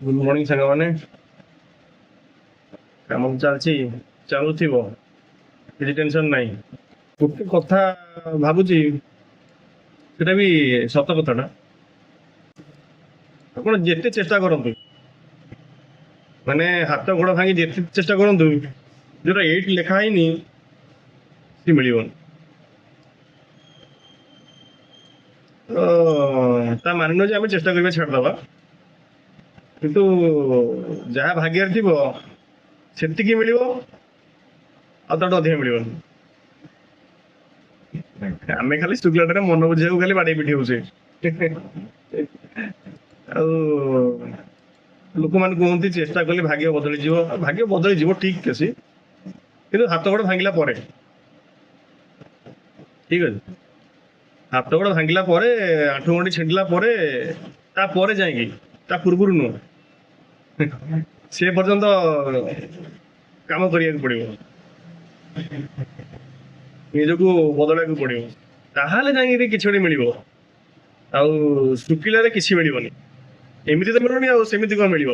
Good morning ସାଙ୍ଗମାନେ। କାମ ଚାଲିଛି, ଚାଲୁଥିବ, କିଛି ଟେନସନ୍ ନାହିଁ। ଗୋଟେ କଥା ଭାବୁଛି, ସେଟା ବି ସତ କଥାଟା। ଆପଣ ଯେତେ ଚେଷ୍ଟା କରନ୍ତୁ, ମାନେ ହାତ ଗୋଡ଼ ଭାଙ୍ଗି ଯେତେ ଚେଷ୍ଟା କରନ୍ତୁ, ଯୋଉଟା ଏଇଠି ଲେଖା ହେଇନି ସେ ମିଳିବନି। ତ ତା ମାନେ ନୁହେଁ ଯେ ଆମେ ଚେଷ୍ଟା କରିବା ଛାଡ଼ିଦବା, କିନ୍ତୁ ଯାହା ଭାଗ୍ୟରେ ଥିବ ସେତିକି ମିଳିବ, ଆଉ ତାଠୁ ଅଧିକା ମିଳିବନି। ଆମେ ଖାଲି ଶୁକ୍ଲାଟାରେ ମନ ବୁଝିବାକୁ ଖାଲି ବାଡେଇ ପିଟି ହଉଛେ। ଆଉ ଲୋକମାନେ କୁହନ୍ତି ଚେଷ୍ଟା କଲେ ଭାଗ୍ୟ ବଦଳିଯିବ। ଭାଗ୍ୟ ବଦଳିଯିବ ଠିକ ଅଛି, କିନ୍ତୁ ହାତ ଗୋଡ଼ ଭାଙ୍ଗିଲା ପରେ। ଠିକ ଅଛି, ହାତ ଗୋଡ଼ ଭାଙ୍ଗିଲା ପରେ, ଆଣ୍ଠୁ ଗଣ୍ଠି ଛିଣ୍ଡିଲା ପରେ, ତାପରେ ଯାଇକି, ତା ପୂର୍ବରୁ ନୁହଁ। ସେ ପର୍ଯ୍ୟନ୍ତ କାମ କରିବାକୁ ପଡିବ, ନିଜକୁ ବଦଳାଇବାକୁ ପଡିବ, ତାହେଲେ ଯାଇକି କିଛି ଗୋଟେ ମିଳିବ। ଆଉ ଶୁଖିଲାରେ କିଛି ମିଳିବନି। ଏମିତି ତ ମିଳୁନି, ଆଉ ସେମିତି କଣ ମିଳିବ?